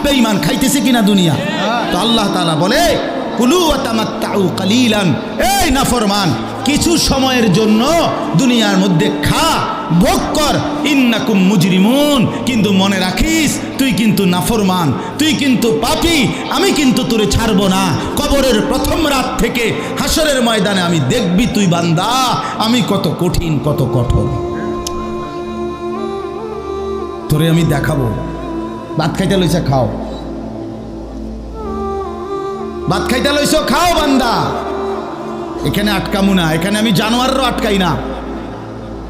বেঈমান খাইতেছে কিনা দুনিয়া? তো আল্লাহ তাআলা বলে কুলু ওয়া তামাত্তাউ কালিলান, এই নাফরমান কিছু সময়ের জন্য দুনিয়ার মধ্যে খা, ভোগ কর, ইন্নাকুম মুজরিমুন, কিন্তু মনে রাখিস তুই কিন্তু নাফরমান, তুই কিন্তু পাপী, আমি কিন্তু তোরে ছাড়বো না। কবরের প্রথম রাত থেকে হাসরের ময়দানে আমি দেখবি তুই বান্দা আমি কত কঠিন কত কঠোর, তোরে আমি দেখাবো। ভাত খাইতে লইছে খাও, ভাত খাইতে লইছ খাও বান্দা, এখানে আটকামু না, এখানে আমি জানোয়াররাও আটকাই না,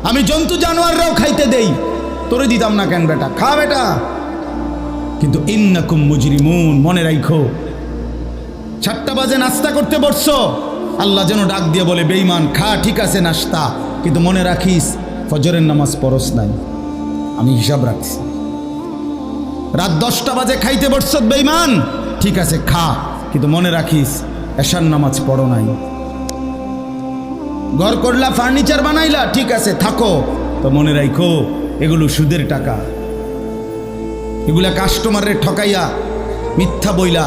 আমি জন্তু জানোয়াররাও খাইতে দেই, তোরে দিতাম না কেন বেটা, খা বেটা। কিন্তু ইন্নাকুম মুজরিমুন, মনে রাখো 7টা বাজে নাস্তা করতে বসছো, আল্লাহ যেন ডাক দিয়ে বলে বেঈমান খা, ঠিক আছে নাস্তা, কিন্তু মনে রাখিস ফজরের নামাজ পড়স নাই, আমি হিসাব রাখছি। রাত 10টা বাজে খাইতে বসছ বেঈমান, ঠিক আছে খা, কিন্তু মনে রাখিস এশার নামাজ পড়ো নাই। ঘর করলা, ফার্নিচার বানাইলা, ঠিক আছে থাকো, তো মনে রাখো এগুলো সুদের টাকা, এগুলা কাস্টমারের ঠকাইয়া মিথ্যা বইলা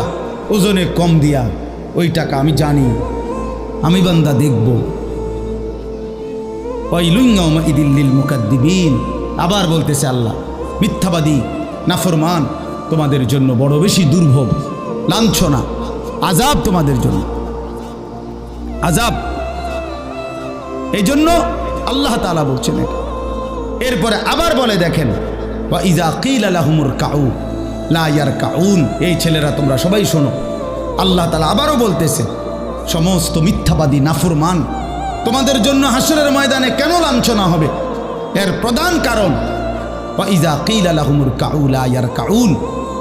ওজনে কম দিয়া ওই টাকা আমি জানি, আমি বান্দা দেখব। ওয়াইলুন ইয়াউমাইযিল লিল মুকাদ্দিবিন, আবার বলতেছে আল্লাহ মিথ্যাবাদী নাফরমান তোমাদের জন্য বড় বেশি দুর্ভোগ, লাঞ্ছনা, আযাব তোমাদের জন্য, আযাব। এই জন্য আল্লাহ তাআলা বলছেন। এরপরে আবার বলে দেখেন ওয়া ইযা কিলা লাহুমুর কাউ লা ইয়ারকাউন, এই ছেলেরা তোমরা সবাই শোনো, আল্লাহ তাআলা আবারও বলতেছে সমস্ত মিথ্যাবাদী নাফরমান তোমাদের জন্য হাসরের ময়দানে কেন লাঞ্ছনা হবে, এর প্রধান কারণ ওয়া ইযা কিলা লাহুমুর কাউ লা ইয়ারকাউন,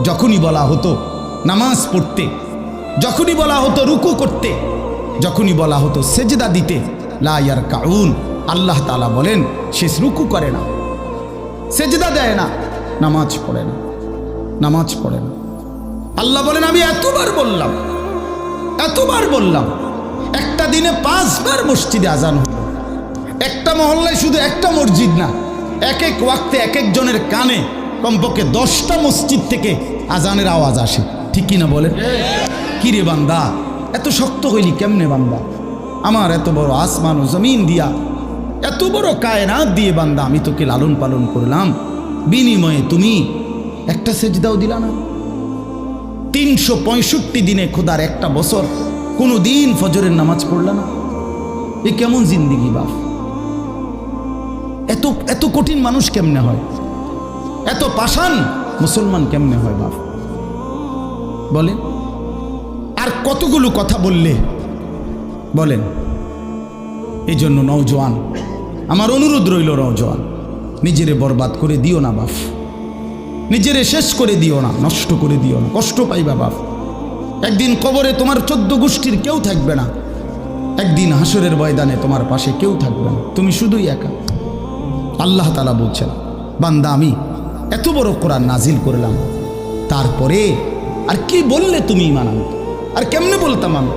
যখনই বলা হতো নামাজ পড়তে, যখনই বলা হতো রুকু করতে, যখনই বলা হতো সেজদা দিতে, লা ইয়ারকাউন, আল্লাহ তাআলা বলেন সে রুকু করে না, সেজদা দেয় না, নামাজ পড়ে না, নামাজ পড়ে না। আল্লাহ বলেন আমি এতবার বললাম, এতবার বললাম, একটা দিনে 5 বার মসজিদে আজান হলো, একটা মহল্লায় শুধু একটা মসজিদ না, এক এক ওয়াক্তে এক একজনের কানে কমপক্ষে 10টা মসজিদ থেকে আজানের আওয়াজ আসে, ঠিক কিনা বলেন? কি রে বান্দা এত শক্ত হইলি কেমনে বান্দা, আমার এত বড় আসমান ও জমিন দিয়া, এত বড় কায়নাত দিয়ে বান্দা আমি তোকে লালন পালন করলাম, বিনিময়ে তুমি একটা সেজদাও দিলা না। 365 দিনে খোদার একটা বছর কোনো দিন ফজরের নামাজ পড়লা না, এ কেমন জিন্দিগি বাপ? এত এত কঠিন মানুষ কেমনে হয়, এত পাষাণ মুসলমান কেমনে হয় বাপ বলেন? আর কতগুলো কথা বললে বলেন। এই জন্য নওজোয়ান, আমার অনুরোধ রইল, নওজোয়ান নিজেরে বরবাদ করে দিও না বাপ, নিজেরে শেষ করে দিও না, নষ্ট করে দিও না, কষ্ট পাইবা বাপ। একদিন কবরে তোমার 14 গোষ্ঠীর কেউ থাকবে না, একদিন হাসরের ময়দানে তোমার পাশে কেউ থাকবে না, তুমি শুধুই একা। আল্লাহ তাআলা বলছেন বান্দা আমি এত বড় কোরআন নাজিল করলাম, তারপরে আর কি বললে তুমি ঈমান আনতে, আর কেমনে বলতাম আমি?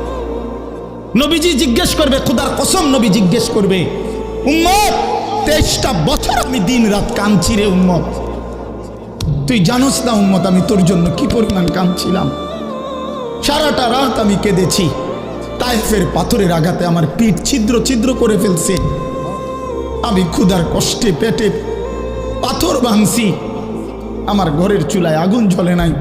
নবীজি জিজ্ঞেস করবে, খোদার কসম নবী জিজ্ঞেস করবে, উম্মত 23টা বছর আমি দিন রাত কাঁদছি রে উম্মত, তুই জানোস না উম্মত আমি তোর জন্য কি পরিমাণ কাঁদছিলাম, সারাটা রাত আমি কেঁদেছি, তায়েফের পাথরের আঘাতে আমার পিঠ ছিদ্র ছিদ্র করে ফেলছে, আমি ক্ষুধার কষ্টে পেটে পাথর ভাঙছি, আমার ঘরের চুলায় আগুন জ্বলে নাই,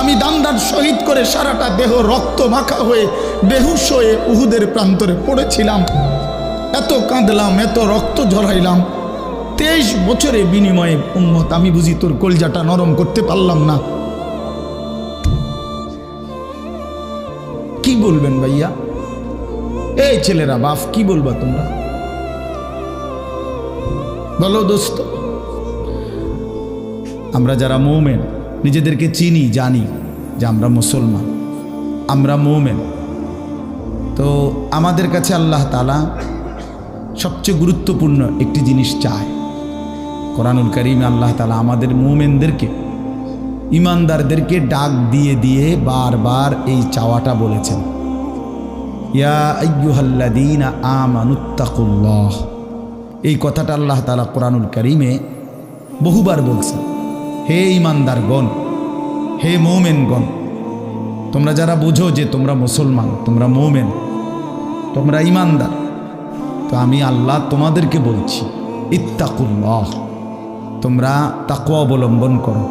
আমি দান্দার শহীদ করে সারাটা দেহ রক্ত মাখা হয়ে বেহুশ হয়ে উহুদের প্রান্তরে পড়েছিলাম, এত কাঁদলাম, এত রক্ত ঝরাইলাম, 23 বছরের বিনিময়ে উম্মত আমি বুঝি তোর কলজাটা নরম করতে পারলাম না। কি বলবেন ভাইয়া? এই ছেলেরা বাপ কি বলবা তোমরা বলো দোস্ত? আমরা যারা মুমিন নিজেদেরকে চিনি, জানি যে আমরা মুসলমান, আমরা মুমিন, তো আমাদের কাছে আল্লাহ তাআলা সবচেয়ে গুরুত্বপূর্ণ একটি জিনিস চায়। কোরআনুল কারীমে আল্লাহ তাআলা আমাদের মুমিনদেরকে, ইমানদারদেরকে ডাক দিয়ে দিয়ে বারবার এই চাওয়াটা বলেছেন, ইয়া আইয়ুহাল্লাযীনা আমানুত্তাকুল্লাহ। এই কথাটা আল্লাহ তাআলা কোরআনুল কারীমে বহুবার বলছেন, হে ঈমানদারগণ, হে মুমিনগণ, তোমরা যারা বুঝো যে তোমরা মুসলমান, তোমরা মুমিন, তোমরা ঈমানদার, তো আমি আল্লাহ তোমাদেরকে বলছি, ইত্তাকুল্লাহ, তোমরা তাকওয়া অবলম্বন করো,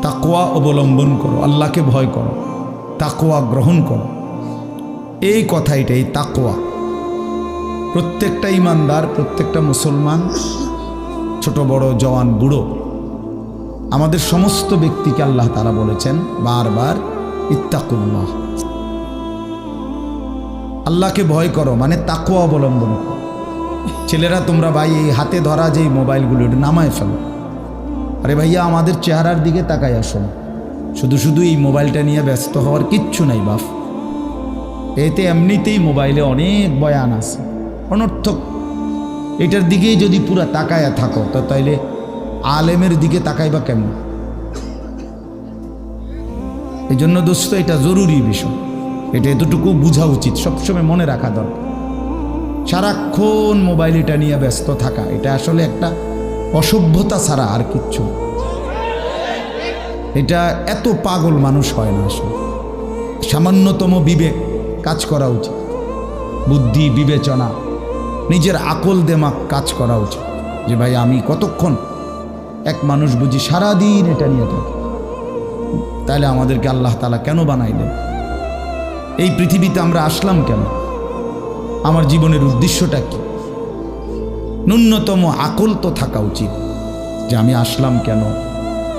তাকওয়া অবলম্বন করো, আল্লাহকে ভয় করো, তাকওয়া গ্রহণ করো। এই কথাইটাই তাকওয়া। প্রত্যেকটা ঈমানদার, প্রত্যেকটা মুসলমান, ছোট বড়, জওয়ান বুড়ো, আমাদের সমস্ত ব্যক্তিকে আল্লাহ তাআলা বলেছেন বারবার, ইত্তাকুল্লাহ, আল্লাহকে ভয় করো, মানে তাকওয়া অবলম্বন করো। ছেলেরা তোমরা ভাই এই হাতে ধরা যেই মোবাইলগুলো এটা নামায় ফেলো। আরে ভাইয়া, আমাদের চেহারার দিকে তাকাই আসো, শুধু শুধু এই মোবাইলটা নিয়ে ব্যস্ত হওয়ার কিচ্ছু নাই বাপ। এতে এমনিতেই মোবাইলে অনেক বয়ান আছে অনর্থক, এটার দিকেই যদি পুরা তাকায়া থাকো তো তাইলে আলেমের দিকে তাকাইবা কেমন? এই জন্য দোস্ত, এটা জরুরি বিষয়, এটা এতটুকু বোঝা উচিত, সবসময় মনে রাখা দরকার। সারাক্ষণ মোবাইল এটা নিয়ে ব্যস্ত থাকা, এটা আসলে একটা অসভ্যতা ছাড়া আর কিচ্ছু। এটা এত পাগল মানুষ হয় না আসলে। সামান্যতম বিবেক কাজ করা উচিত, বুদ্ধি বিবেচনা, নিজের আকল দেমাগ কাজ করা উচিত, যে ভাই আমি কতক্ষণ। এক মানুষ বুঝি সারাদিন এটা নিয়ে থাকে, তাহলে আমাদেরকে আল্লাহ তাআলা কেন বানাইলেন? এই পৃথিবীতে আমরা আসলাম কেন? আমার জীবনের উদ্দেশ্যটা কি? ন্যূনতম আকল তো থাকা উচিত যে আমি আসলাম কেন,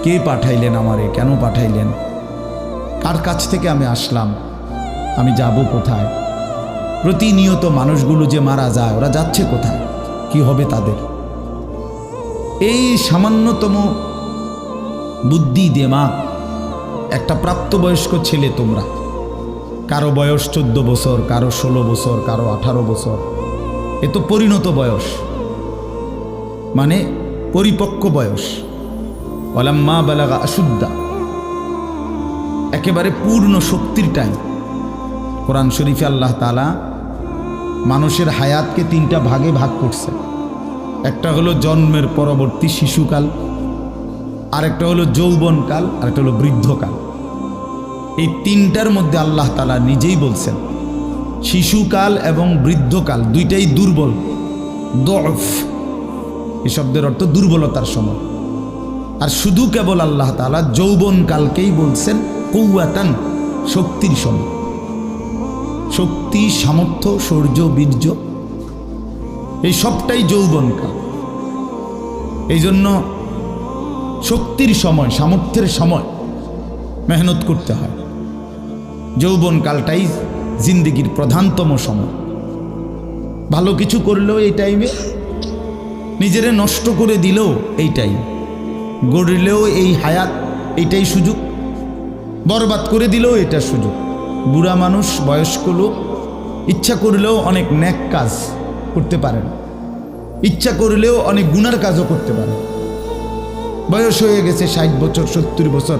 কে পাঠাইলেন আমারে, কেন পাঠাইলেন, কার কাছ থেকে আমি আসলাম, আমি যাব কোথায়। প্রতিনিয়ত মানুষগুলো যে মারা যায়, ওরা যাচ্ছে কোথায়, কি হবে তাদের? এই সামান্যতম বুদ্ধি দেমাগ একটা প্রাপ্তবয়স্ক ছেলে, তোমরা কারো বয়স 14 বছর, কারো 16 বছর, কারো 18 বছর, এ তো পরিণত বয়স, মানে পরিপক্ক বয়স। ওয়ালাম্মা বালাগা আশুদ্দা, একেবারে পূর্ণ শক্তির টাইম। কোরআন শরীফে আল্লাহ তাআলা মানুষের হায়াতকে 3টা ভাগে ভাগ করছে। একটা হলো জন্মের পরবর্তী শিশুকাল, আরেকটা হলো যৌবনকাল, আরেকটা হলো বৃদ্ধকাল। এই 3টার মধ্যে আল্লাহ তাআলা নিজেই বলছেন শিশুকাল এবং বৃদ্ধকাল দুইটাই দুর্বল, দফ, এই শব্দের অর্থ দুর্বলতার সময়। আর শুধু কেবল আল্লাহ তাআলা যৌবনকালকেই বলছেন কুওয়াতান, শক্তির সময়। শক্তি, সামর্থ্য, শৌর্য, বীর্য, এই সবটাই যৌবনকাল। এই জন্য শক্তির সময়, সামর্থ্যের সময় মেহনত করতে হয়। যৌবনকালটাই জিন্দেগির প্রধানতম সময়। ভালো কিছু করলেও এই টাইমে, নিজেরে নষ্ট করে দিলেও এই টাইম, গড়লেও এই হায়াত, এইটাই সুযোগ, বরবাদ করে দিলেও এটা সুযোগ। বুড়া মানুষ, বয়স্ক লোক ইচ্ছা করলেও অনেক নেক কাজ করতে পারেন, ইচ্ছা করলেও অনেক গুনার কাজও করতে পারেন। বয়স হয়ে গেছে 60 বছর, 70 বছর,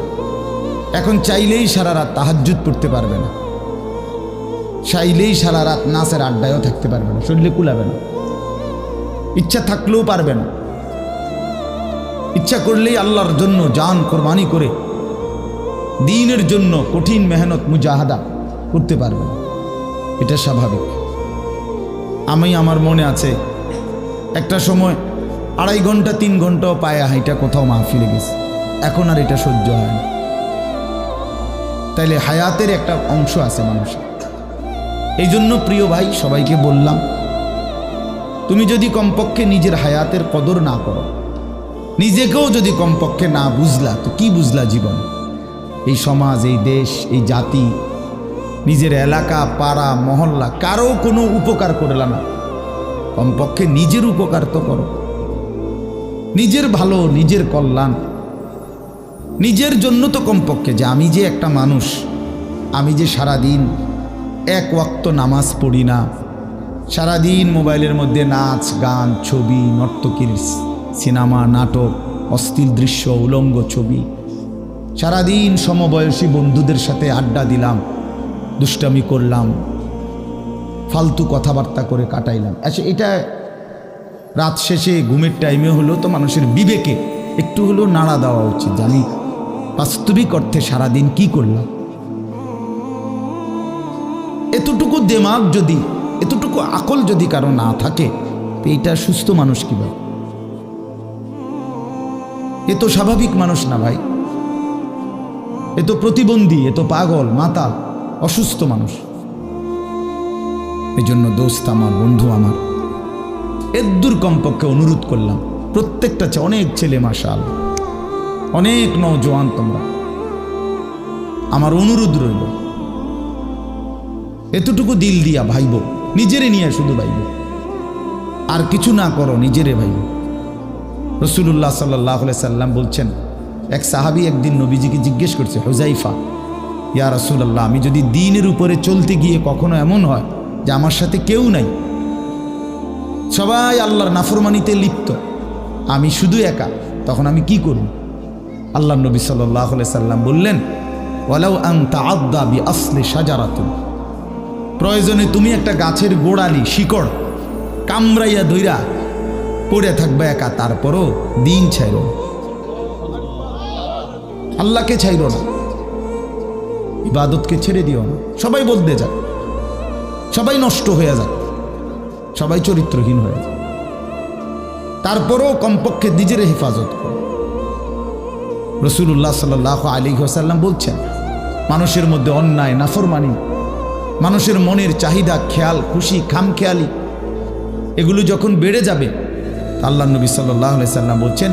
এখন চাইলেই সারা রাত তাহাজ্জুদ পড়তে পারবে না, চাইলেই সারা রাত নাচের আড্ডায়ও থাকতে পারবে না, শরীরে কুলাবে না, ইচ্ছা থাকলেও পারবে না। ইচ্ছা করলেই আল্লাহর জন্য জান কোরবানি করে দ্বীনের জন্য কঠিন মেহনত মুজাহাদা করতে পারবে না, এটা স্বাভাবিক। আমার মনে আছে একটা সময় 2.5 ঘন্টা 3 ঘন্টাও পায়ে হাইটা কোথাও মাহফিলে গেছে, এখন আর এটা সহ্য হয় না। তাইলে হায়াতের একটা অংশ আছে মানুষের। এই জন্য প্রিয় ভাই, সবাইকে বললাম, তুমি যদি কমপক্ষে নিজের হায়াতের কদর না করো, নিজেকেও যদি কমপক্ষে না বুঝলা, তো কি বুঝলা জীবন? এই সমাজ, এই দেশ, এই জাতি, নিজের এলাকা, পাড়া, মহল্লা, কারো কোনো উপকার করলা না, কমপক্ষে নিজের উপকার তো করো। নিজের ভালো, নিজের কল্যাণ, নিজের জন্য তো কমপক্ষে, যে আমি যে একটা মানুষ, আমি যে সারাদিন 1 ওয়াক্ত নামাজ পড়ি না, সারাদিন মোবাইলের মধ্যে নাচ, গান, ছবি, নর্তকীর সিনেমা, নাটক, অশ্লীল দৃশ্য, উলঙ্গ ছবি, সারাদিন সমবয়সী বন্ধুদের সাথে আড্ডা দিলাম, দুষ্টামি করলাম, ফালতু কথাবার্তা করে কাটাইলাম। আচ্ছা, এটা রাত শেষে ঘুমের টাইমে হলো তো মানুষের বিবেকে একটু হলেও নাড়া দেওয়া উচিত যে আমি বাস্তবিক অর্থে সারাদিন কি করলাম। এতটুকু দিমাগ যদি, এতটুকু আকল যদি কারো না থাকে, তো এইটা সুস্থ মানুষ কিভাবে? এ তো স্বাভাবিক মানুষ না ভাই, এ তো প্রতিবন্ধী, এ তো পাগল, মাতাল, অসুস্থ মানুষ। এই জন্য দোস্ত আমার, বন্ধু আমার, এদ্দুর কমপক্ষে অনুরোধ করলাম, প্রত্যেকটা অনেক ছেলে মাশাআল্লাহ, অনেক নওজোয়ান তোমরা, আমার অনুরোধ রইল এতটুকু দিল দিয়া ভাইব, নিজেরে নিয়ে শুধু ভাইব, আর কিছু না করো, নিজেরে ভাইব। রাসূলুল্লাহ সাল্লাল্লাহু আলাইহি সাল্লাম বলছেন, এক সাহাবী একদিন নবীজিকে জিজ্ঞেস করছে, হুযাইফা, ইয়া রাসূলুল্লাহ, আমি যদি দ্বীনের উপরে চলতে গিয়ে কখনো এমন হয় যে আমার সাথে কেউ নাই, সবাই আল্লাহর নাফরমানিতে লিপ্ত, আমি শুধু একা, তখন আমি কি করব? আল্লাহর নবী সাল্লাল্লাহু আলাইহি সাল্লাম বললেন, ওয়ালাউ আন তাআদ্দা বিআসলি শাজারাতিন, প্রয়োজনে তুমি একটা গাছের গোড়ালি, শিকড় কামড়াইয়া ধইরা পড়ে থাকবে একা, তারপরও দিন ছাইরো না, আল্লাহকে ছাইরো না, ইবাদতকে ছেড়ে দিও না। সবাই বদলে যাক, সবাই নষ্ট হয়ে যাক, সবাই চরিত্রহীন হয়ে যাক, তারপরও কমপক্ষে নিজের হেফাজত করো। রাসূলুল্লাহ সাল্লাল্লাহু আলাইহি ওয়াসাল্লাম বলছেন, মানুষের মধ্যে অন্যায়, নাফরমানি, মানুষের মনের চাহিদা, খেয়াল খুশি, খামখেয়ালি, এগুলো যখন বেড়ে যাবে, আল্লাহ নবী সাল্লাল্লাহু আলাইহি সাল্লাম বলছেন,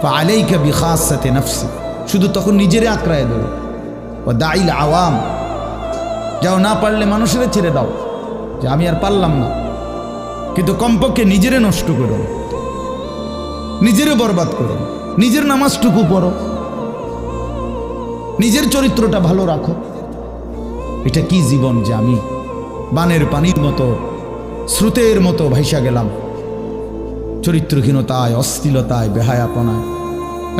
ফাআলাইকা বিখাসাতি নাফসি, শুধু তখন নিজেরে আঁকড়ায় ধরো, ও দাইল আওয়াম, যাও, না পারলে মানুষের ছেড়ে দাও যে আমি আর পারলাম না, কিন্তু কমপক্ষে নিজেরে নষ্ট করো, নিজেরে বরবাদ করো, নিজের নামাজটুকু পড়ো, নিজের চরিত্রটা ভালো রাখো। এটা কি জীবন যে আমি বানের পানির মতো, স্রোতের মতো ভাইসা গেলাম, চরিত্রহীনতায়, অশ্লীলতায়, বেহায়াপনায়,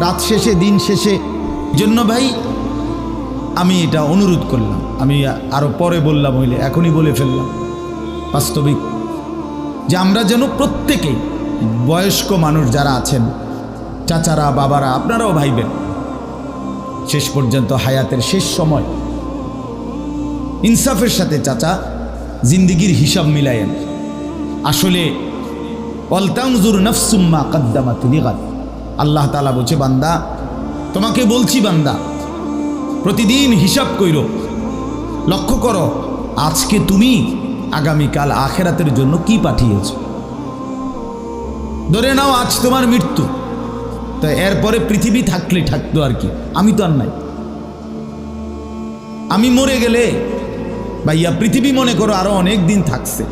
রাত শেষে, দিন শেষে। জন্য ভাই আমি এটা অনুরোধ করলাম, আমি আরো পরে বললাম হইলে এখনই বলে ফেললাম, বাস্তবিক যে আমরা যেন প্রত্যেকেই, বয়স্ক মানুষ যারা আছেন, চাচারা, বাবারা, আপনারাও ভাইবেন, শেষ পর্যন্ত হায়াতের শেষ সময় ইনসাফের সাথে চাচা জিন্দিগির হিসাব মিলায়েন। আসলে ওয়ালতানজুর নাফসুম মা কদ্দামাত লিগাদ, আল্লাহ তাআলা বলছে, বান্দা তোমাকে বলছি, বান্দা প্রতিদিন হিসাব কইরো, লক্ষ্য করো আজকে তুমি আগামীকাল আখেরাতের জন্য কি পাঠিয়েছ। ধরে নাও আজ তোমার মৃত্যু, তো এরপরে পৃথিবী থাকলে থাকতো আর কি, আমি তো আর নাই। আমি মরে গেলে ভাইয়া পৃথিবী মনে করো আরো অনেক দিন থাকছে,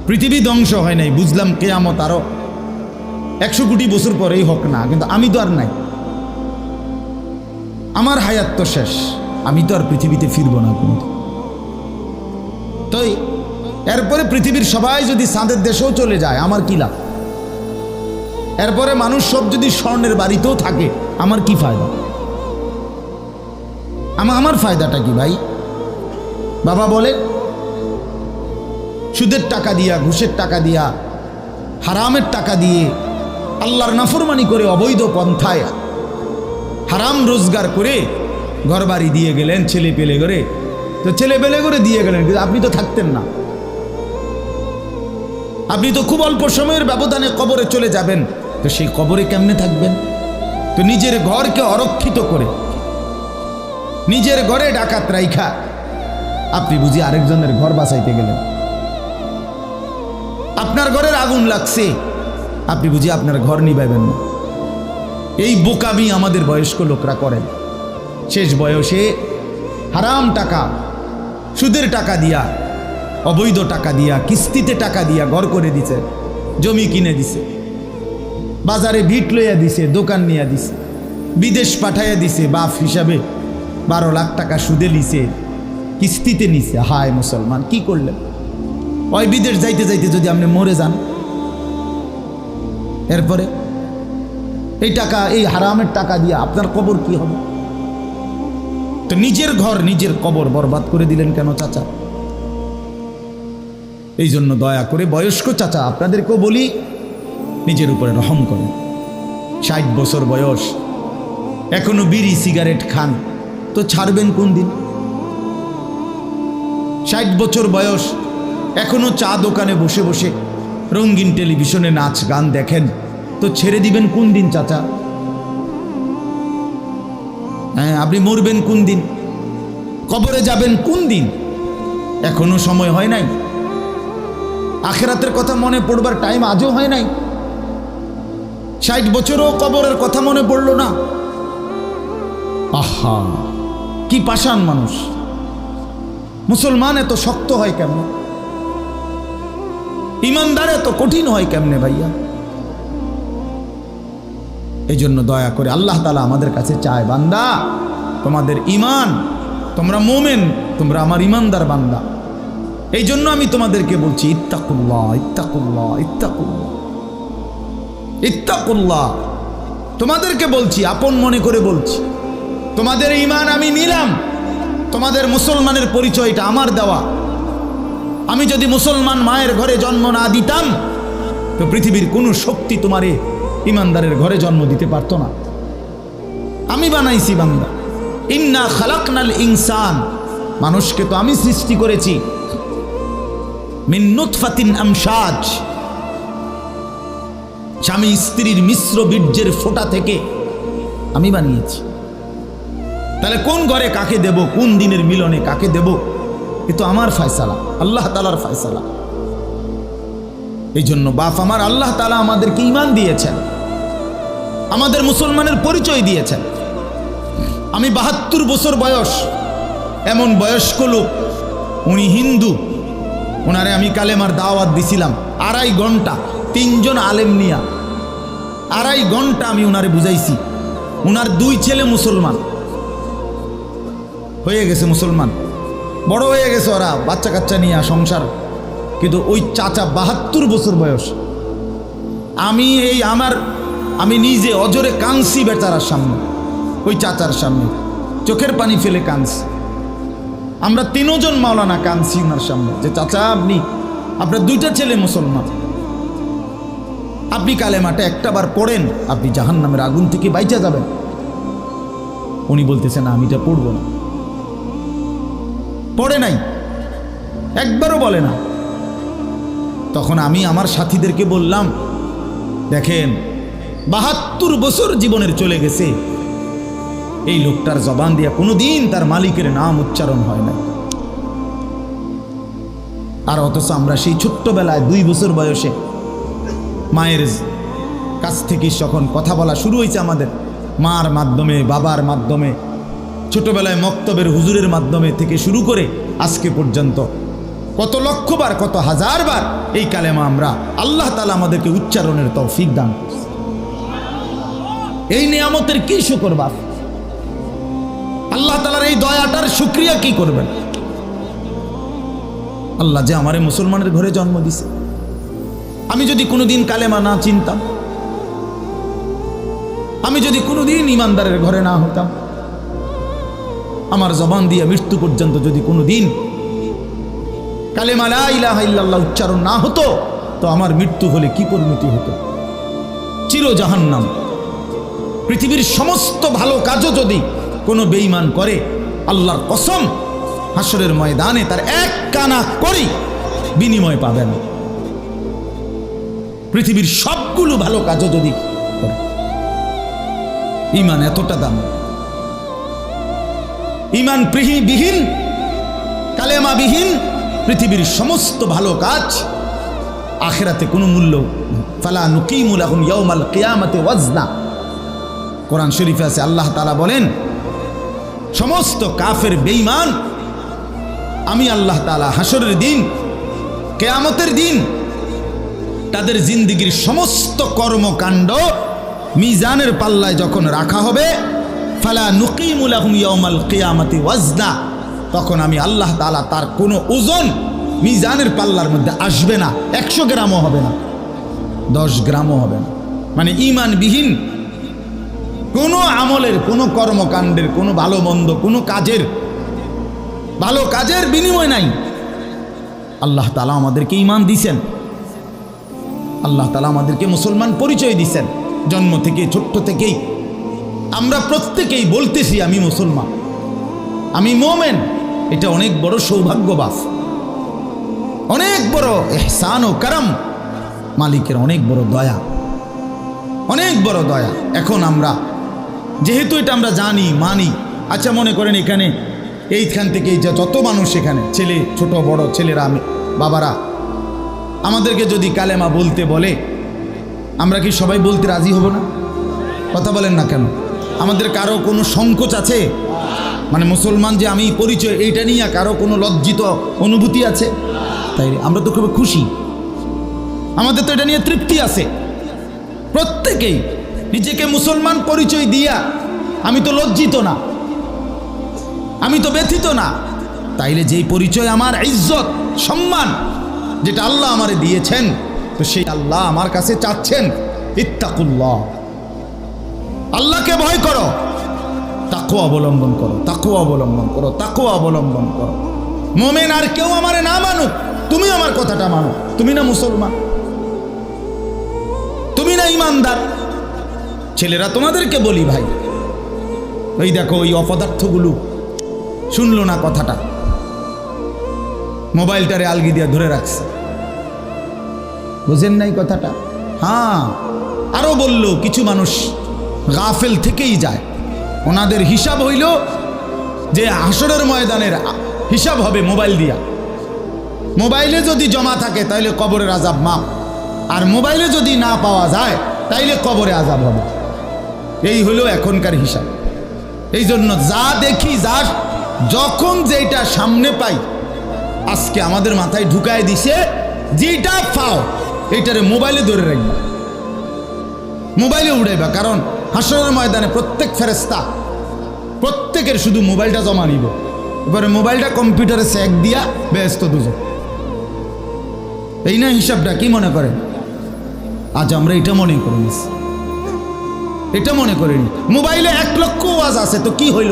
পৃথিবী ধ্বংস হয় নাই, বুঝলাম কিয়ামত আরো 100 কোটি বছর পরেই হোক না, কিন্তু আমি তো আর নাই, আমার হায়াত তো শেষ, আমি তো আর পৃথিবীতে ফিরব না কোনো। তাই এরপরে পৃথিবীর সবাই যদি চাঁদের দেশেও চলে যায়, আমার কি লাভ? এরপরে মানুষ সব যদি স্বর্ণের বাড়িতেও থাকে, আমার কি ফায়দা? আমার ফায়দাটা কি ভাই? বাবা বলে, সুদের টাকা দিয়া, ঘুষের টাকা দিয়া, হারামের টাকা দিয়ে, আল্লাহর নাফরমানি করে, অবৈধ পন্থায় হারাম রোজগার করে ঘর বাড়ি দিয়ে গেলেন, ছেলে পেলে করে, তো ছেলে পেলে করে দিয়ে গেলেন, কিন্তু আপনি তো থাকতেন না, আপনি তো খুব অল্প সময়ের ব্যবধানে কবরে চলে যাবেন, তো সেই কবরে কেমনে থাকবেন? তো নিজের ঘরকে অরক্ষিত করে, নিজের ঘরে ডাকাত রাইখা আপনি বুঝি আরেকজনের ঘর বাঁচাইতে গেলেন। আপনার ঘরের আগুন লাগছে, আপনি বুঝি আপনার ঘর নিভাইবেন না। এই বোকামি আমাদের বয়স্ক লোকরা করেন। শেষ বয়সে হারাম টাকা, সুদের টাকা দিয়া, অবৈধ টাকা দিয়া, কিস্তিতে টাকা দিয়া ঘর করে দিছে, জমি কিনে দিছে, বাজারে ভিট লইয়া দিছে, দোকান নিয়ে দিছে, বিদেশ পাঠাইয়া দিছে, বাপ হিসাবে 12 লাখ টাকা সুদে নিছে, কিস্তিতে নিছে। হায় মুসলমান, কি করলেন? ওই বিদেশ যাইতে যাইতে যদি আপনি মরে যান, এরপরে এই টাকা, এই হারামের টাকা দিয়ে আপনার কবর কি হবে? তো নিজের ঘর, নিজের কবর বরবাদ করে দিলেন কেন চাচা? এই জন্য দয়া করে বয়স্ক চাচা আপনাদেরকেও বলি, নিজের উপরে রহম করেন, 60 বছর বয়স, এখনো বিড়ি সিগারেট খান, তো ছাড়বেন কোন দিন? 60 বছর বয়স, এখনো চা দোকানে বসে বসে রঙিন টেলিভিশনে নাচ গান দেখেন, তো ছেড়ে দিবেন কোন দিন চাচা? হ্যাঁ, আপনি মরবেন কোন দিন? কবরে যাবেন কোন দিন? এখনো সময় হয় নাই। আখিরাতের কথা মনে পড়বার টাইম আজও হয় নাই। 60 বছরও কবরের কথা মনে পড়লো না। আহা, কি পাষাণ মানুষ! মুসলমান এত শক্ত হয় কেমনে? ইমানদার এত কঠিন হয় কেমনে ভাইয়া? এই জন্য দয়া করে আল্লাহ তাআলা আমাদের কাছে চায়, বান্দা তোমাদের ইমান, তোমরা মোমেন, তোমরা আমার ইমানদার বান্দা। এই জন্য আমি তোমাদেরকে বলছি ইত্তাকুল্লাহ, ইত্তাকুল্লাহ, ইত্তাকুল্লাহ, ইত্তাকুল্লাহ। তোমাদেরকে বলছি, আপন মনে করে বলছি, তোমাদের ইমান আমি নিলাম। তোমাদের মুসলমানের পরিচয়টা আমার দেওয়া। আমি যদি মুসলমান মায়ের ঘরে জন্ম না দিতাম, তো পৃথিবীর কোনো শক্তি তোমারে ইমানদারের ঘরে জন্ম দিতে পারতো না। আমি বানাইছি বান্দা। ইন্না খালাকনাল ইনসান, মানুষকে তো আমি সৃষ্টি করেছি মিন নুতফাতিন আমশাজ, স্বামী স্ত্রীর মিশ্র বীর্যের ফোঁটা থেকে আমি বানিয়েছি। তাহলে কোন ঘরে কাকে দেব, কোন দিনের মিলনে কাকে দেব, এ তো আমার ফয়সালা, আল্লাহ তাআলার ফয়সালা। এই জন্য বাপ আমার, আল্লাহ তাআলা আমাদেরকে ঈমান দিয়েছেন, আমাদের মুসলমানের পরিচয় দিয়েছেন। আমি 72 বছর বয়স, এমন বয়স্ক লোক, উনি হিন্দু, ওনারে আমি কালেমার দাওয়াত দিছিলাম 2.5 ঘন্টা, 3 জন আলেম নিয়া 2.5 ঘন্টা আমি ওনারে বুঝাইছি। ওনার 2 ছেলে মুসলমান হয়ে গেছে, মুসলমান বড় হয়ে গেছে, ওরা বাচ্চা কাচ্চা নিয়ে সংসার। কিন্তু ওই চাচা 72 বছর বয়স, আমি নিজে অজরে কাঁদছি বেচারার সামনে, ওই চাচার সামনে চোখের পানি ফেলে কাঁদছি। আমরা 3 জন মাওলানা কাঁদছি ওনার সামনে, যে চাচা আপনার 2টা ছেলে মুসলমান, আপনি কালেমাটা একটাবার পড়েন, আপনি জাহান্নামের আগুন থেকে বাইচা যাবেন। উনি বলতেছেন আমি এটা পড়ব না, পড়ে নাই, একবারও বলে না। তখন আমি আমার সাথীদেরকে বললাম, দেখেন 72 বছর জীবনের চলে গেছে, এই লোকটার জবান দিয়ে কোনোদিন তার মালিকের নাম উচ্চারণ হয় না। আর অথচ আমরা সেই ছোট্টবেলায় 2 বছর বয়সে মায়ের কাছ থেকে যখন কথা বলা শুরু হয়েছে, আমাদের মার মাধ্যমে, বাবার মাধ্যমে, ছোটবেলায় মক্তবের হুজুরের মাধ্যমে থেকে শুরু করে আজকে পর্যন্ত কত লক্ষবার, কত হাজারবার এই কালেমা আমরা, আল্লাহ তাআলা আমাদেরকে উচ্চারণের তৌফিক দান করছে। এই নিয়ামতের কি শুকর বাপ? আল্লাহ তাআলার এই দয়াটার শুকরিয়া কি করবেন? আল্লাহ যে আমারে মুসলমানের ঘরে জন্ম দিছে। আমি যদি কোনোদিন কালেমা না চিনতাম, আমি যদি কোনোদিন ইমানদারের ঘরে না হতাম, আমার জবান দিয়ে মৃত্যু পর্যন্ত যদি কোনোদিন কালেমা লা ইলাহা ইল্লাল্লাহ উচ্চারণ না হতো, তো আমার মৃত্যু হলে কি পরিণতি হতো? চির জাহান্নাম। পৃথিবীর সমস্ত ভালো কাজও যদি কোনো বেঈমান করে, আল্লাহর কসম হাসরের ময়দানে তার 1 কানা করি বিনিময় পাবে না। পৃথিবীর সবগুলো ভালো কাজও যদি করে। ঈমান এতটা দাম। ঈমান বিহীন, কালেমা বিহীন পৃথিবীর সমস্ত ভালো কাজ আখিরাতে কোনো মূল্য। ফালা নুকিমু লাহুম ইয়াউমাল কিয়ামাতি ওয়াজনা। কোরআন শরীফে আছে, আল্লাহ তাআলা বলেন, সমস্ত কাফের বেঈমান আমি আল্লাহ তাআলা হাসরের দিন, কিয়ামতের দিন তাদের জিন্দেগীর সমস্ত কর্মকাণ্ড মিজানের পাল্লায় যখন রাখা হবে, ফালা নুকিমু লাহুম ইয়াউমাল কিয়ামাতি ওয়াজনা, তখন আমি আল্লাহ তাআলা তার কোনো ওজন মিজানের পাল্লার মধ্যে আসবে না। 100 গ্রামও হবে না, 10 গ্রামও হবে না। মানে ঈমানবিহীন কোনো আমলের, কোনো কর্মকাণ্ডের, কোনো ভালো মন্দ, কোনো কাজের, ভালো কাজের বিনিময় নাই। আল্লাহ তাআলা আমাদেরকে ঈমান দিয়েছেন, আল্লাহ তাআলা আমাদেরকে মুসলমান পরিচয় দিয়েছেন। জন্ম থেকে ছোট্ট থেকেই আমরা প্রত্যেকেই বলতেছি আমি মুসলমান, আমি মোমেন। এটা অনেক বড় সৌভাগ্যবাস, অনেক বড় ইহসান ও করম, মালিকের অনেক বড় দয়া, অনেক বড় দয়া। এখন আমরা যেহেতু এটা আমরা জানি মানি, আচ্ছা মনে করেন এখানে এইখান থেকে যত মানুষ এখানে ছেলে ছোট বড় ছেলেরা বাবারা আমাদেরকে যদি কালেমা বলতে বলে আমরা কি সবাই বলতে রাজি হব না? কথা বলেন না কেন? আমাদের কারো কোনো সংকোচ আছে? মানে মুসলমান যে আমি পরিচয় এইটা নিয়ে কারো কোনো লজ্জিত অনুভূতি আছে? তাই আমরা তো খুব খুশি, আমাদের তো এটা নিয়ে তৃপ্তি আছে। প্রত্যেকেই নিজেকে মুসলমান পরিচয় দিয়া আমি তো লজ্জিত না, আমি তো ব্যথিত না। তাইলে যেই পরিচয় আমার ইজ্জত সম্মান যেটা আল্লাহ আমারে দিয়েছেন, তো সেই আল্লাহ আমার কাছে চাচ্ছেন ইত্তাকুল্লাহ, আল্লাহকে ভয় করো, তাকওয়া অবলম্বন করো, তাকওয়া অবলম্বন করো, তাকওয়া অবলম্বন করো। মোমেন আর কেউ আমারে না মানুক, তুমি আমার কথাটা মানো। তুমি না মুসলমান, তুমি না ইমানদার। ছেলেরা তোমাদেরকে বলি ভাই, ওই দেখো ওই অপদার্থগুলো শুনলো না কথাটা, মোবাইলটারে আলগি দিয়া ধরে রাখছে, বুঝেন নাই কথাটা? হ্যাঁ, আরো বলল কিছু মানুষ গাফেল থেকেই যায়, ওনাদের হিসাব হইল যে হাসরের ময়দানের হিসাব হবে মোবাইল দিয়া। মোবাইলে যদি জমা থাকে তাইলে কবরের আযাব মাপ, আর মোবাইলে যদি না পাওয়া যায় তাইলে কবরে আযাব হবে। এই হলো এখনকার হিসাব। এই জন্য যা দেখি, যা যখন যেটা সামনে পাই, আজকে আমাদের মাথায় ঢুকায় দিছে যেটা পাও এইটারে মোবাইলে ধরে রাখবা, মোবাইলে উড়াইবা। কারণ হাসরের ময়দানে প্রত্যেক ফেরেশতা প্রত্যেকের শুধু মোবাইলটা জমা নিব, এবারে মোবাইলটা কম্পিউটারে চেক দিয়া ব্যস্ত দুজন। এই না হিসাবটা? কি মনে করেন? আজ আমরা এটা মনে করি, এটা মনে করিনি। মোবাইলে 1 লক্ষ ওয়াজ আছে, তো কি হইল?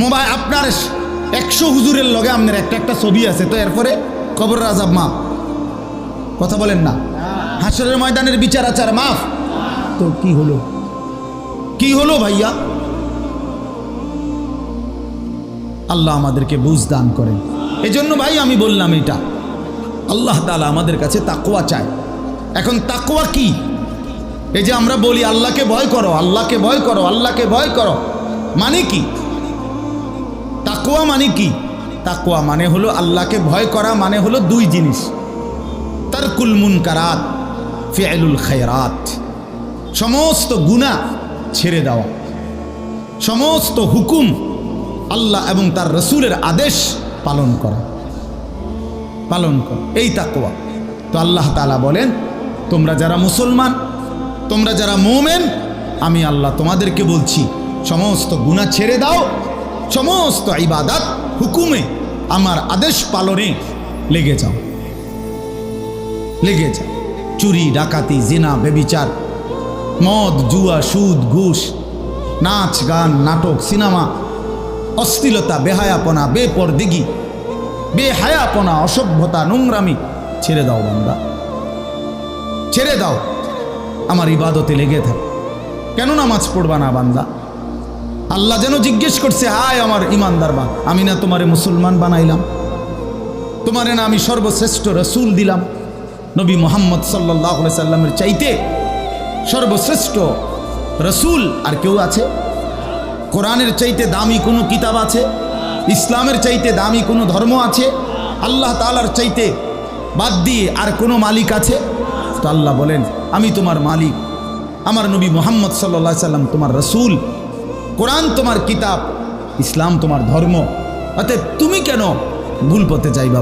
মোবাইল আপনার 100 হুজুরের লগে আপনার একটা ছবি আছে, তো এরপরে কবরের আযাব মাফ। কথা বলেন না? হাসরের ময়দানের বিচার আচার মাফ, তো কি হলো? কি হলো ভাইয়া? আল্লাহ আমাদেরকে বুঝ দান করেন। এজন্য ভাই আমি বললাম এটা আল্লাহ তাআলা আমাদের কাছে তাকওয়া চায়। এখন তাকওয়া কি? এই যে আমরা বলি আল্লাহকে ভয় করো, আল্লাহকে ভয় করো, আল্লাহকে ভয় করো, মানে কি? তাকওয়া মানে কি? তাকওয়া মানে হলো আল্লাহকে ভয় করা, মানে হলো 2 জিনিস, তারকুল মুনকারাত, ফি'লুল খায়রাত। সমস্ত গুনাহ ছেড়ে দেওয়া, সমস্ত হুকুম আল্লাহ এবং তার রাসূলের আদেশ পালন করা, পালন করা, এই তাকওয়া। তো আল্লাহ তাআলা বলেন তোমরা যারা মুসলমান, তোমরা যারা মুমিন, আমি আল্লাহ তোমাদেরকে বলছি সমস্ত গুনাহ ছেড়ে দাও, সমস্ত ইবাদত হুকুমে আমার আদেশ পালনে লেগে যাও, লেগে যাও। চুরি ডাকাতি জিনা ব্যভিচার মদ জুয়া সুদ ঘুষ নাচ গান নাটক সিনেমা অশ্লীলতা বেহায়াপনা বেপরদিগি বেহায়াপনা অসভ্যতা নোংরামি ছেড়ে দাও বান্দা, ছেড়ে দাও, আমার ইবাদতে লেগে থাক। কেন নামাজ পড়বা না বান্দা? আল্লাহ যেন জিজ্ঞেস করছে, হায় আমার ইমানদার বা, আমি না তোমারে মুসলমান বানাইলাম, তোমারে না আমি সর্বশ্রেষ্ঠ রসুল দিলাম। নবী মুহাম্মদ সাল্লাল্লাহু আলাইহি সাল্লামের চাইতে সর্বশ্রেষ্ঠ রসুল আর কেউ আছে? কোরআনের চাইতে দামি কোনো কিতাব আছে? ইসলামের চাইতে দামি কোনো ধর্ম আছে? আল্লাহ তাআলার চাইতে বাদ দিয়ে আর কোনো মালিক আছে? তো আল্লাহ বলেন আমি তোমার মালিক, আমার নবী মুহাম্মদ সাল্লাল্লাহু আলাইহি সাল্লাম তোমার রসুল, কোরআন তোমার কিতাব, ইসলাম তোমার ধর্ম। অতএব তুমি কেন ভুল পথে যাইবা?